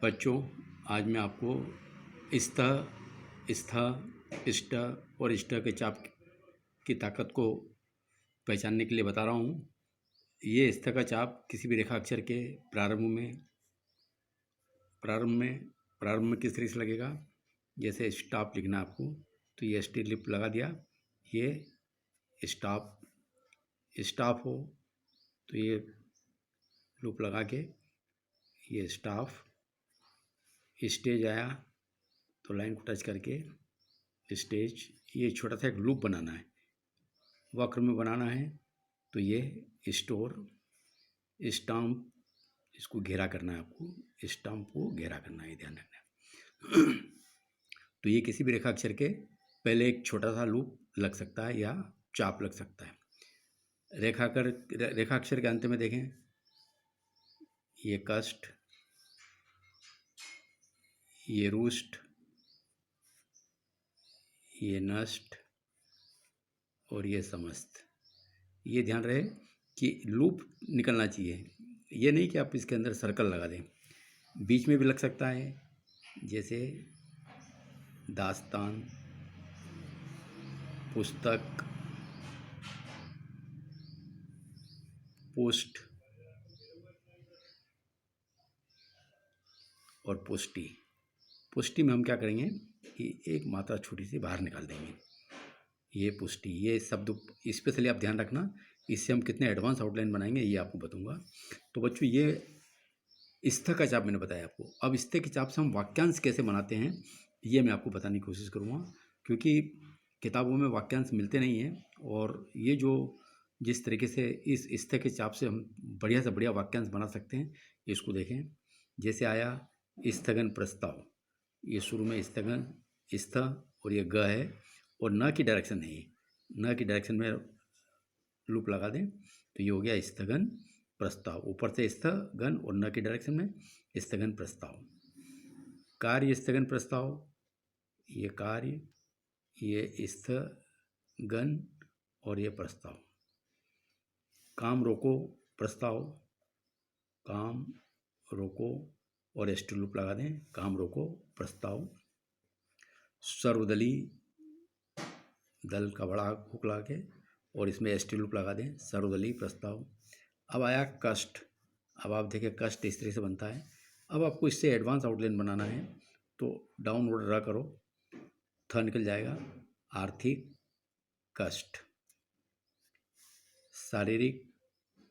बच्चों, आज मैं आपको स्थ, स्थ, इष्ट और इष्ट के चाप की ताकत को पहचानने के लिए बता रहा हूँ। ये स्थ का चाप किसी भी रेखा अक्षर के प्रारंभ में किस तरीके से लगेगा। जैसे स्टॉप लिखना है आपको, तो ये स्टी लिप लगा दिया, ये स्टॉप हो तो ये लूप लगा के ये स्टॉप। स्टेज आया तो लाइन को टच करके स्टेज, ये छोटा सा एक लूप बनाना है, वक्र में बनाना है। तो ये स्टोर, स्टाम्प, इसको घेरा करना है आपको, स्टाम्प को घेरा करना है, ध्यान रखना है। तो ये किसी भी रेखा अक्षर के पहले एक छोटा सा लूप लग सकता है या चाप लग सकता है। रेखा अक्षर के अंत में देखें, ये कष्ट, ये रुष्ट, ये नष्ट और ये समस्त। ये ध्यान रहे कि लूप निकलना चाहिए, ये नहीं कि आप इसके अंदर सर्कल लगा दें। बीच में भी लग सकता है, जैसे दास्तान, पुस्तक, पोस्ट और पुष्टि। पुष्टि में हम क्या करेंगे कि एक मात्रा छोटी सी बाहर निकाल देंगे। ये पुष्टि, ये शब्द स्पेशली आप ध्यान रखना, इससे हम कितने एडवांस आउटलाइन बनाएंगे ये आपको बताऊंगा। तो बच्चों, ये स्थ का चाप मैंने बताया आपको। अब स्थ के चाप से हम वाक्यांश कैसे बनाते हैं ये मैं आपको बताने की कोशिश करूँगा, क्योंकि किताबों में वाक्यांश मिलते नहीं हैं। और ये जो जिस तरीके से इस स्थ के चाप से हम बढ़िया से बढ़िया वाक्यांश बना सकते हैं, इसको देखें। जैसे आया स्थगन प्रस्ताव, ये शुरू में स्थगन, स्थ और ये ग है और न की डायरेक्शन है, न की डायरेक्शन में लूप लगा दें तो ये हो गया स्थगन प्रस्ताव। ऊपर से स्थगन और न की डायरेक्शन में स्थगन प्रस्ताव। कार्य स्थगन प्रस्ताव, ये कार्य, ये स्थगन और ये प्रस्ताव। काम रोको प्रस्ताव, काम रोको और एस्टी लूप लगा दें, काम रोको प्रस्ताव। सर्वदलीय, दल का बड़ा हुक लगा के और इसमें एस्टी लूप लगा दें, सर्वदलीय प्रस्ताव। अब आया कष्ट। अब आप देखिए कष्ट इस तरह से बनता है। अब आपको इससे एडवांस आउटलाइन बनाना है तो डाउनवर्ड ड्रा करो, थ निकल जाएगा। आर्थिक कष्ट, शारीरिक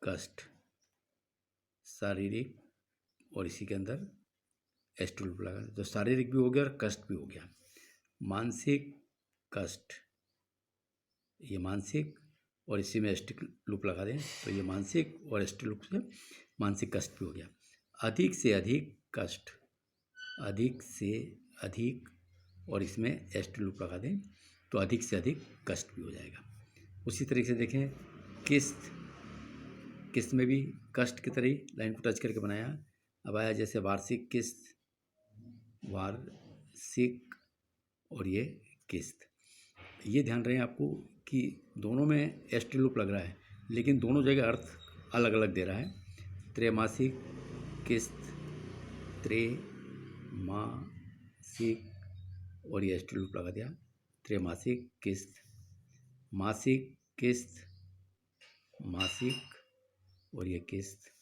कष्ट, शारीरिक और इसी के अंदर एस्टी लूप लगा तो शारीरिक भी हो गया और कष्ट भी हो गया। मानसिक कष्ट, ये मानसिक और इसी में एस्टी लूप लगा दें तो ये मानसिक और एस्टी लूप से मानसिक कष्ट भी हो गया। अधिक से अधिक कष्ट, अधिक से अधिक और इसमें एस्टी लूप लगा दें तो अधिक से अधिक कष्ट भी हो जाएगा। उसी तरीके से देखें किस्त, किस्त में भी कष्ट की तरह लाइन को टच करके बनाया। अब आया जैसे वार्षिक किस्त, वार्षिक और ये किस्त। ये ध्यान रहे आपको कि दोनों में एस्टी लूप लग रहा है लेकिन दोनों जगह अर्थ अलग अलग दे रहा है। त्रैमासिक किस्त, त्रैमासिक और ये एस्टी लूप लगा दिया, त्रैमासिक किस्त। मासिक किस्त, मासिक और ये किस्त।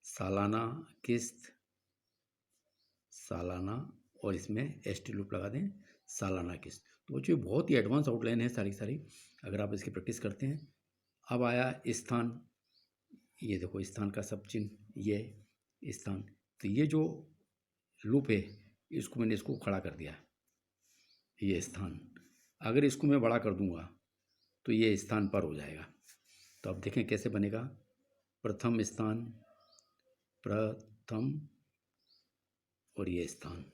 सालाना किस्त, सालाना और इसमें एस्टी लूप लगा दें, सालाना किस्त। तो बच्चों बहुत ही एडवांस आउटलाइन है सारी अगर आप इसकी प्रैक्टिस करते हैं। अब आया स्थान, ये देखो स्थान का सब चिन्ह, ये स्थान। तो ये जो लूप है इसको मैंने इसको खड़ा कर दिया, ये स्थान। अगर इसको मैं बड़ा कर दूंगा तो ये स्थान पर हो जाएगा। तो अब देखें कैसे बनेगा। प्रथम स्थान, प्रथम और ये स्थान।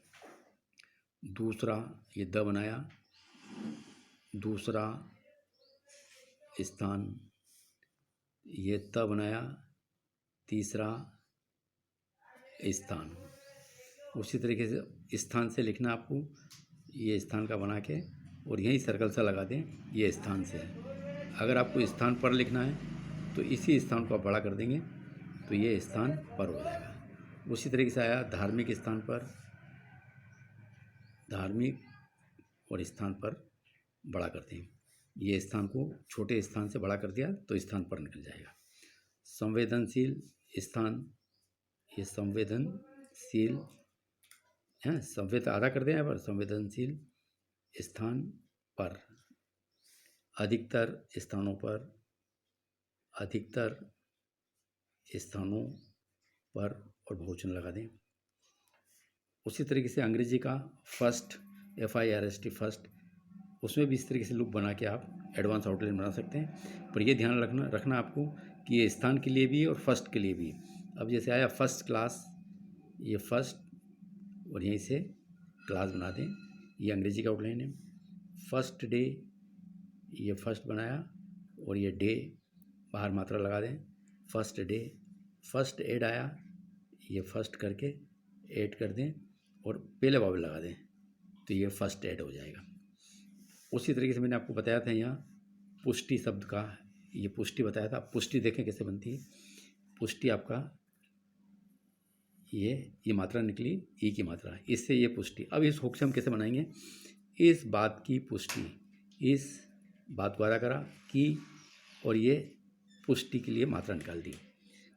दूसरा, ये द बनाया, दूसरा स्थान, ये त बनाया, तीसरा स्थान। उसी तरीके से स्थान से लिखना आपको, ये स्थान का बना के और यहीं सर्कल सा लगा दें, ये स्थान से है। अगर आपको स्थान पर लिखना है तो इसी स्थान को आप बड़ा कर देंगे तो ये स्थान पर हो जाएगा। उसी तरीके से आया धार्मिक स्थान पर, धार्मिक और स्थान पर बड़ा करते हैं। ये स्थान को छोटे स्थान से बड़ा कर दिया तो स्थान पर निकल जाएगा। संवेदनशील स्थान, ये संवेदनशील है, संवेद आधा कर दें यहाँ पर, संवेदनशील स्थान पर, अधिकतर स्थानों पर, अधिकतर स्थानों पर और बहुवचन लगा दें। उसी तरीके से अंग्रेजी का फर्स्ट, FIRST फर्स्ट, उसमें भी इस तरीके से लूप बना के आप एडवांस आउटलाइन बना सकते हैं। पर ये ध्यान रखना आपको कि ये स्थान के लिए भी और फर्स्ट के लिए भी। अब जैसे आया फर्स्ट क्लास, ये फर्स्ट और यहीं से क्लास बना दें, ये अंग्रेजी का आउटलाइन है। फर्स्ट डे, ये फर्स्ट बनाया और ये डे बाहर मात्रा लगा दें, फर्स्ट डे। फर्स्ट एड आया, ये फर्स्ट करके ऐड कर दें और पहले वावल लगा दें तो ये फर्स्ट ऐड हो जाएगा। उसी तरीके से मैंने आपको बताया था यहाँ पुष्टि शब्द का, ये पुष्टि बताया था। पुष्टि देखें कैसे बनती है। पुष्टि आपका ये मात्रा निकली, ई की मात्रा, इससे ये पुष्टि। अब इस होक से हम कैसे बनाएंगे, इस बात की पुष्टि, इस बात को आधा करा की और ये पुष्टि के लिए मात्रा निकाल दी।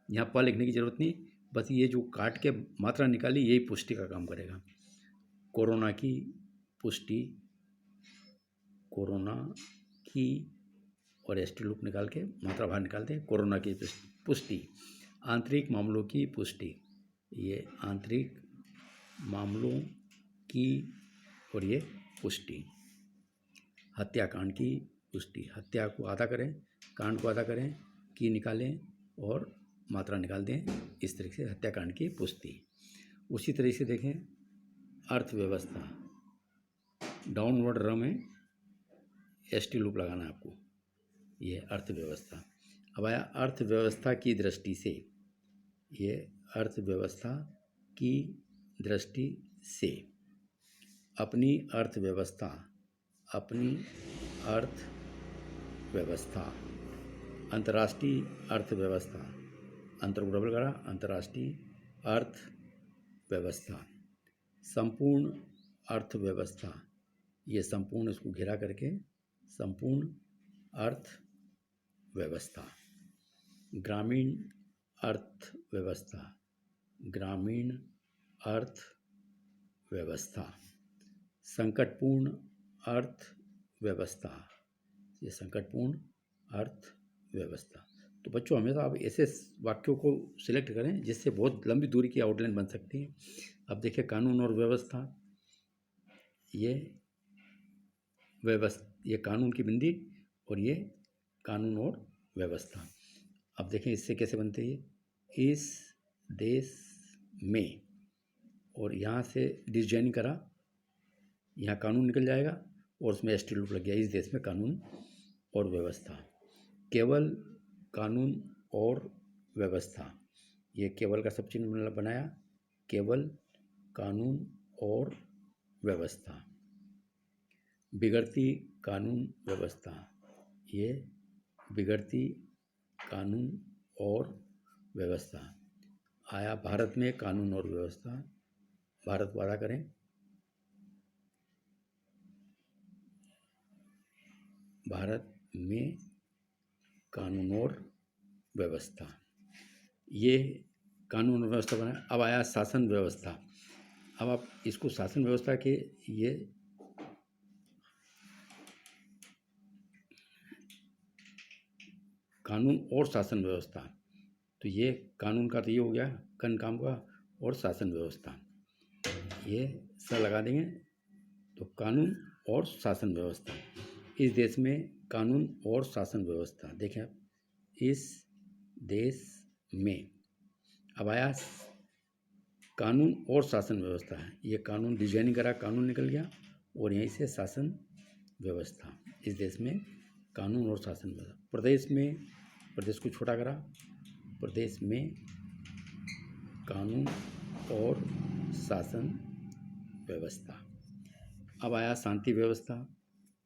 यहाँ पर लिखने की ज़रूरत नहीं, बस ये जो काट के मात्रा निकाली यही पुष्टि का काम करेगा। कोरोना की पुष्टि, कोरोना की और एसटी लूप निकाल के मात्रा बाहर निकाल दें, कोरोना की पुष्टि। आंतरिक मामलों की पुष्टि, ये आंतरिक मामलों की और ये पुष्टि। हत्याकांड की पुष्टि, हत्या को आधा करें, कांड को आधा करें, की निकालें और मात्रा निकाल दें, इस तरीके से हत्याकांड की पुष्टि। उसी तरीके से देखें अर्थव्यवस्था, डाउनवर्ड र में एसटी लूप लगाना है आपको, ये अर्थव्यवस्था। अब आया अर्थव्यवस्था की दृष्टि से, ये अर्थव्यवस्था की दृष्टि से। अपनी अर्थव्यवस्था, अपनी अर्थव्यवस्था। अंतर्राष्ट्रीय अर्थव्यवस्था, अंतर को डबल करा, अंतर्राष्ट्रीय अर्थव्यवस्था। संपूर्ण अर्थव्यवस्था, ये संपूर्ण इसको घेरा करके संपूर्ण अर्थव्यवस्था। ग्रामीण अर्थव्यवस्था, ग्रामीण अर्थव्यवस्था। संकटपूर्ण अर्थव्यवस्था, ये संकटपूर्ण अर्थव्यवस्था। तो बच्चों हमेशा आप ऐसे वाक्यों को सिलेक्ट करें जिससे बहुत लंबी दूरी की आउटलाइन बन सकती है। अब देखिए कानून और व्यवस्था, ये कानून की बिंदी और ये कानून और व्यवस्था। अब देखें इससे कैसे बनते हैं, इस देश में, और यहाँ से डिजाइन करा, यहाँ कानून निकल जाएगा और उसमें एसटी लूप लग गया, इस देश में कानून और व्यवस्था। केवल कानून और व्यवस्था, ये केवल का सब चिन्ह बनाया, केवल कानून और व्यवस्था। बिगड़ती कानून व्यवस्था, ये बिगड़ती कानून और व्यवस्था। आया भारत में कानून और व्यवस्था, भारत को आधा करें, भारत में कानून और व्यवस्था, ये कानून और व्यवस्था बना। अब आया शासन व्यवस्था। अब आप इसको शासन व्यवस्था के, ये कानून और शासन व्यवस्था, तो ये कानून का तो ये हो गया कन काम का, और शासन व्यवस्था, ये सा लगा देंगे तो कानून और शासन व्यवस्था। इस देश में कानून और शासन व्यवस्था, देखें आप, इस देश में। अब आया कानून और शासन व्यवस्था है, ये कानून डिजाइनिंग करा, कानून निकल गया और यहीं से शासन व्यवस्था। इस देश में कानून और शासन व्यवस्था। प्रदेश में, प्रदेश को छोटा करा, प्रदेश में कानून और शासन व्यवस्था। अब आया शांति व्यवस्था,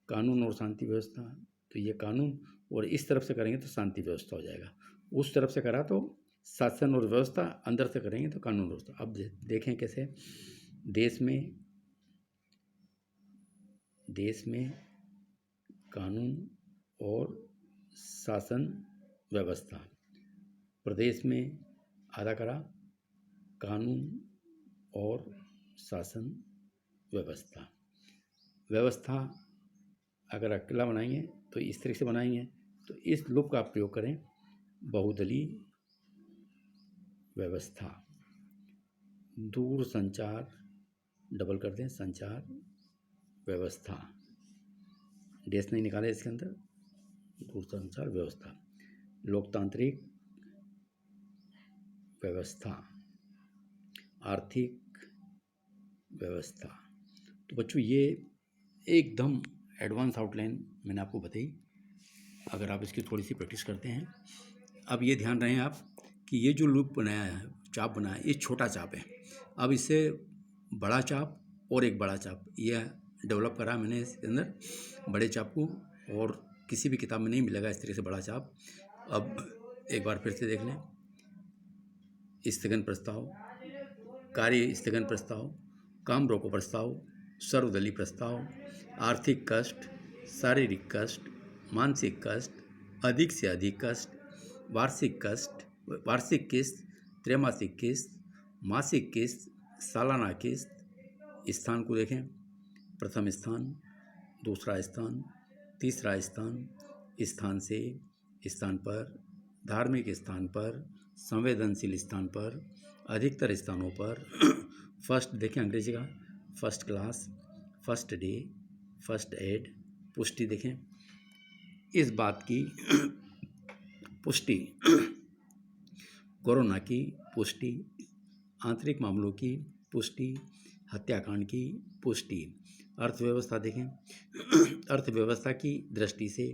कानून और शांति व्यवस्था, तो ये कानून और इस तरफ से करेंगे तो शांति व्यवस्था हो जाएगा, उस तरफ से करा तो शासन और व्यवस्था अंदर से करेंगे तो कानून व्यवस्था। अब देखें कैसे देश में कानून और शासन व्यवस्था, प्रदेश में आधा करा कानून और शासन व्यवस्था। व्यवस्था अगर अकेला बनाएंगे तो इस तरह से बनाएंगे, तो इस लूप का प्रयोग करें, बहुदलीय व्यवस्था। दूर संचार डबल कर दें, संचार व्यवस्था, देश नहीं निकाले इसके अंदर, दूरसंचार व्यवस्था। लोकतांत्रिक व्यवस्था, आर्थिक व्यवस्था। तो बच्चों ये एकदम एडवांस आउटलाइन मैंने आपको बताई। अगर आप इसकी थोड़ी सी प्रैक्टिस करते हैं, अब ये ध्यान रहे आप कि ये जो लूप बनाया है, चाप बनाया है, ये छोटा चाप है। अब इससे बड़ा चाप और एक बड़ा चाप ये डेवलप करा मैंने इसके अंदर, बड़े चाप को, और किसी भी किताब में नहीं मिलेगा इस तरह से बड़ा चाप। अब एक बार फिर से देख लें, स्थगन प्रस्ताव, कार्य स्थगन प्रस्ताव, काम रोको प्रस्ताव, सर्वदलीय प्रस्ताव, आर्थिक कष्ट, शारीरिक कष्ट, मानसिक कष्ट, अधिक से अधिक कष्ट, वार्षिक कष्ट, वार्षिक किस्त, त्रैमासिक किस्त, मासिक किस्त, सालाना किस्त। स्थान को देखें, प्रथम स्थान, दूसरा स्थान, तीसरा स्थान, स्थान से स्थान पर, धार्मिक स्थान पर, संवेदनशील स्थान पर, अधिकतर स्थानों पर। फर्स्ट देखें अंग्रेजी का, first class, first day, first aid. पुष्टि देखें, इस बात की पुष्टि, कोरोना की पुष्टि, आंतरिक मामलों की पुष्टि, हत्याकांड की पुष्टि। अर्थव्यवस्था देखें, अर्थव्यवस्था की दृष्टि से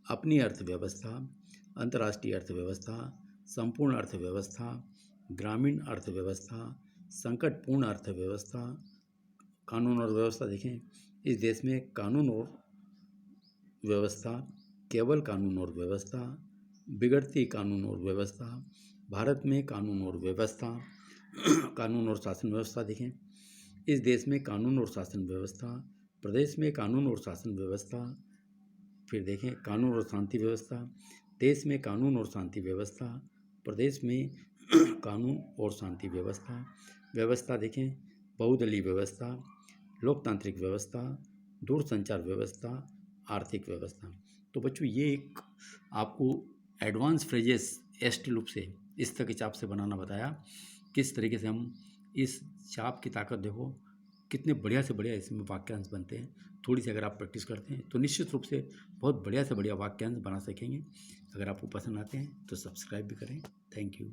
अपनी अर्थव्यवस्था, अंतर्राष्ट्रीय अर्थव्यवस्था, संपूर्ण अर्थव्यवस्था, ग्रामीण अर्थव्यवस्था, संकटपूर्ण अर्थव्यवस्था। कानून और व्यवस्था देखें, इस देश में कानून और व्यवस्था, केवल कानून और व्यवस्था, बिगड़ती कानून और व्यवस्था, भारत में कानून और व्यवस्था। कानून और शासन व्यवस्था देखें, इस देश में कानून और शासन व्यवस्था, प्रदेश में कानून और शासन व्यवस्था। फिर देखें कानून और शांति व्यवस्था, देश में कानून और शांति व्यवस्था, प्रदेश में कानून और शांति व्यवस्था। व्यवस्था देखें, बहुदलीय व्यवस्था, लोकतांत्रिक व्यवस्था, दूरसंचार व्यवस्था, आर्थिक व्यवस्था। तो बच्चों ये एक आपको एडवांस फ्रेजेस एसटी लूप से, इस तरह के चाप से बनाना बताया, किस तरीके से हम इस चाप की ताकत देखो, कितने बढ़िया से बढ़िया इसमें वाक्यांश बनते हैं। थोड़ी सी अगर आप प्रैक्टिस करते हैं तो निश्चित रूप से बहुत बढ़िया से बढ़िया वाक्यांश बना सकेंगे। अगर आपको पसंद आते हैं तो सब्सक्राइब भी करें। Thank you.